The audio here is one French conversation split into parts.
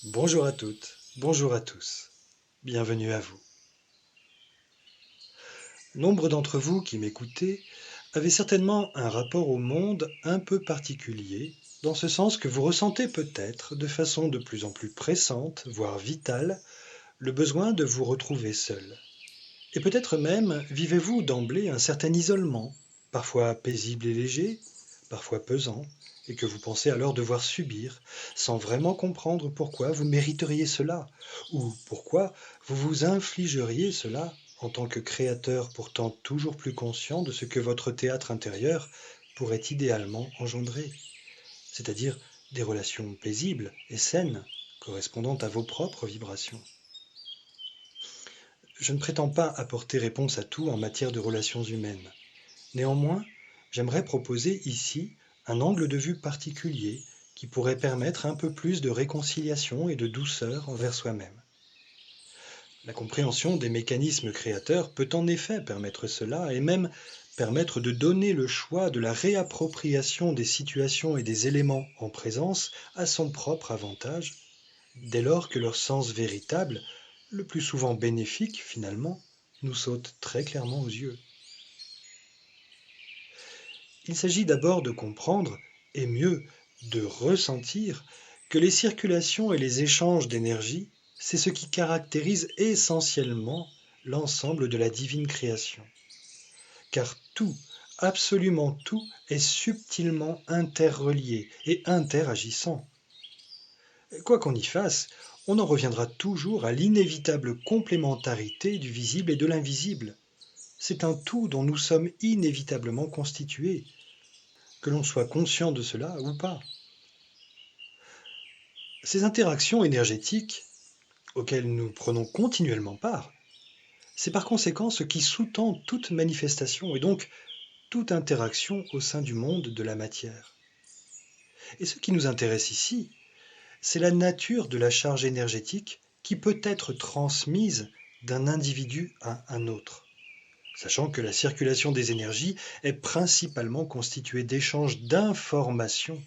Bonjour à toutes, bonjour à tous, bienvenue à vous. Nombre d'entre vous qui m'écoutez avez certainement un rapport au monde un peu particulier, dans ce sens que vous ressentez peut-être, de façon de plus en plus pressante, voire vitale, le besoin de vous retrouver seul. Et peut-être même vivez-vous d'emblée un certain isolement, parfois paisible et léger, parfois pesant, et que vous pensez alors devoir subir, sans vraiment comprendre pourquoi vous mériteriez cela, ou pourquoi vous vous infligeriez cela en tant que créateur pourtant toujours plus conscient de ce que votre théâtre intérieur pourrait idéalement engendrer, c'est-à-dire des relations paisibles et saines, correspondant à vos propres vibrations. Je ne prétends pas apporter réponse à tout en matière de relations humaines. Néanmoins, j'aimerais proposer ici un angle de vue particulier qui pourrait permettre un peu plus de réconciliation et de douceur envers soi-même. La compréhension des mécanismes créateurs peut en effet permettre cela et même permettre de donner le choix de la réappropriation des situations et des éléments en présence à son propre avantage, dès lors que leur sens véritable, le plus souvent bénéfique finalement, nous saute très clairement aux yeux. Il s'agit d'abord de comprendre, et mieux, de ressentir, que les circulations et les échanges d'énergie, c'est ce qui caractérise essentiellement l'ensemble de la divine création. Car tout, absolument tout, est subtilement interrelié et interagissant. Quoi qu'on y fasse, on en reviendra toujours à l'inévitable complémentarité du visible et de l'invisible. C'est un tout dont nous sommes inévitablement constitués, que l'on soit conscient de cela ou pas. Ces interactions énergétiques, auxquelles nous prenons continuellement part, c'est par conséquent ce qui sous-tend toute manifestation et donc toute interaction au sein du monde de la matière. Et ce qui nous intéresse ici, c'est la nature de la charge énergétique qui peut être transmise d'un individu à un autre, sachant que la circulation des énergies est principalement constituée d'échanges d'informations,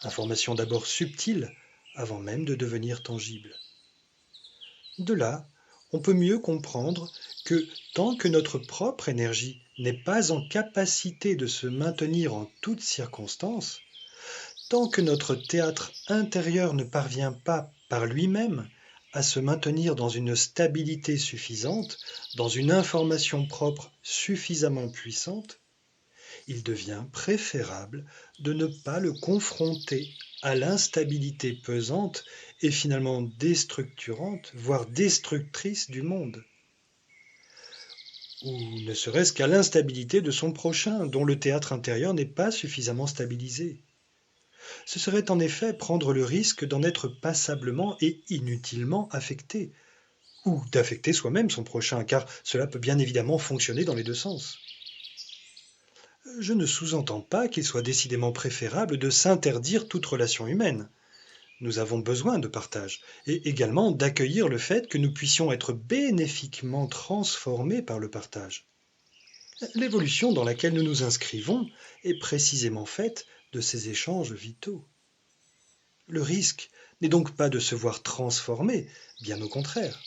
informations d'abord subtiles avant même de devenir tangibles. De là, on peut mieux comprendre que tant que notre propre énergie n'est pas en capacité de se maintenir en toutes circonstances, tant que notre théâtre intérieur ne parvient pas par lui-même à se maintenir dans une stabilité suffisante, dans une information propre suffisamment puissante, il devient préférable de ne pas le confronter à l'instabilité pesante et finalement déstructurante, voire destructrice du monde, ou ne serait-ce qu'à l'instabilité de son prochain, dont le théâtre intérieur n'est pas suffisamment stabilisé. Ce serait en effet prendre le risque d'en être passablement et inutilement affecté, ou d'affecter soi-même son prochain, car cela peut bien évidemment fonctionner dans les deux sens. Je ne sous-entends pas qu'il soit décidément préférable de s'interdire toute relation humaine. Nous avons besoin de partage, et également d'accueillir le fait que nous puissions être bénéfiquement transformés par le partage. L'évolution dans laquelle nous nous inscrivons est précisément faite de ces échanges vitaux. Le risque n'est donc pas de se voir transformé, bien au contraire.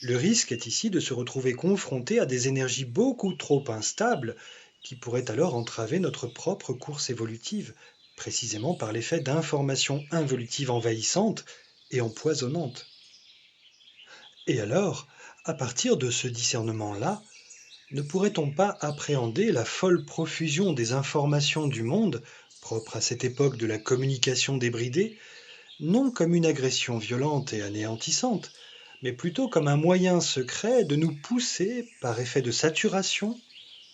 Le risque est ici de se retrouver confronté à des énergies beaucoup trop instables qui pourraient alors entraver notre propre course évolutive, précisément par l'effet d'informations involutives envahissantes et empoisonnantes. Et alors, à partir de ce discernement-là, ne pourrait-on pas appréhender la folle profusion des informations du monde, propre à cette époque de la communication débridée, non comme une agression violente et anéantissante, mais plutôt comme un moyen secret de nous pousser, par effet de saturation,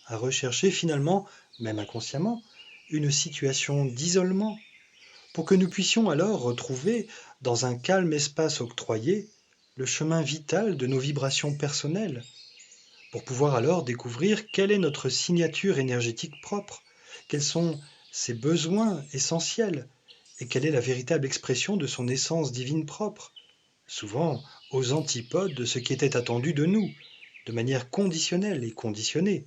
à rechercher finalement, même inconsciemment, une situation d'isolement, pour que nous puissions alors retrouver, dans un calme espace octroyé, le chemin vital de nos vibrations personnelles, pour pouvoir alors découvrir quelle est notre signature énergétique propre, quels sont ses besoins essentiels, et quelle est la véritable expression de son essence divine propre, souvent aux antipodes de ce qui était attendu de nous, de manière conditionnelle et conditionnée.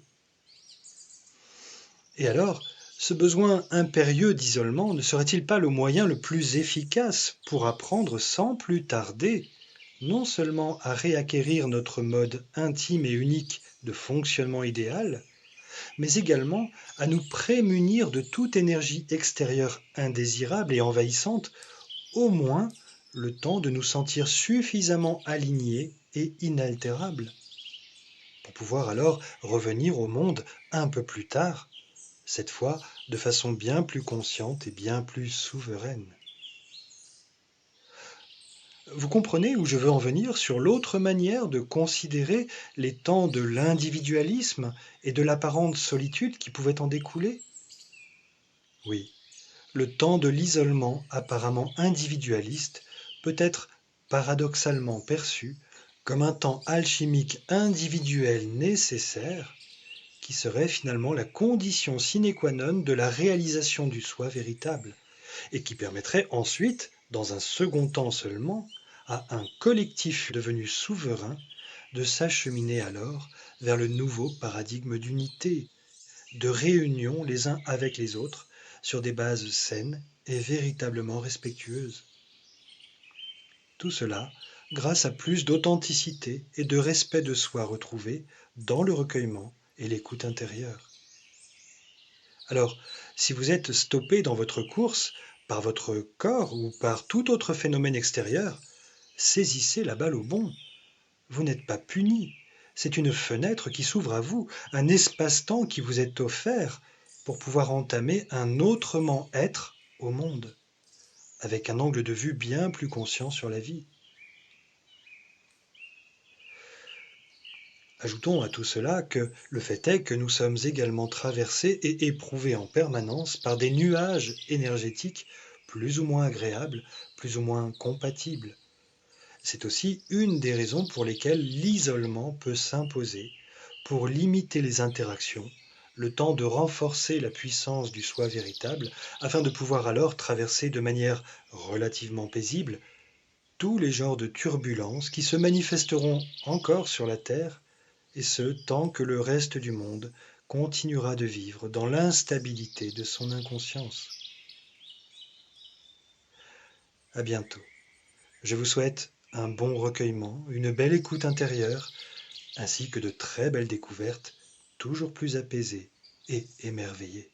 Et alors, Ce besoin impérieux d'isolement ne serait-il pas le moyen le plus efficace pour apprendre sans plus tarder non seulement à réacquérir notre mode intime et unique de fonctionnement idéal, mais également à nous prémunir de toute énergie extérieure indésirable et envahissante, au moins le temps de nous sentir suffisamment alignés et inaltérables, pour pouvoir alors revenir au monde un peu plus tard, cette fois de façon bien plus consciente et bien plus souveraine. Vous comprenez où je veux en venir sur l'autre manière de considérer les temps de l'individualisme et de l'apparente solitude qui pouvaient en découler? Oui, le temps de l'isolement apparemment individualiste peut être paradoxalement perçu comme un temps alchimique individuel nécessaire qui serait finalement la condition sine qua non de la réalisation du soi véritable et qui permettrait ensuite, dans un second temps seulement, à un collectif devenu souverain de s'acheminer alors vers le nouveau paradigme d'unité, de réunion les uns avec les autres sur des bases saines et véritablement respectueuses. Tout cela grâce à plus d'authenticité et de respect de soi retrouvé dans le recueillement et l'écoute intérieure. Alors, si vous êtes stoppé dans votre course par votre corps ou par tout autre phénomène extérieur, saisissez la balle au bond. Vous n'êtes pas puni. C'est une fenêtre qui s'ouvre à vous, un espace-temps qui vous est offert pour pouvoir entamer un autrement être au monde, avec un angle de vue bien plus conscient sur la vie. Ajoutons à tout cela que le fait est que nous sommes également traversés et éprouvés en permanence par des nuages énergétiques plus ou moins agréables, plus ou moins compatibles. C'est aussi une des raisons pour lesquelles l'isolement peut s'imposer, pour limiter les interactions, le temps de renforcer la puissance du soi véritable, afin de pouvoir alors traverser de manière relativement paisible tous les genres de turbulences qui se manifesteront encore sur la Terre, et ce tant que le reste du monde continuera de vivre dans l'instabilité de son inconscience. À bientôt. Je vous souhaite un bon recueillement, une belle écoute intérieure, ainsi que de très belles découvertes, toujours plus apaisées et émerveillées.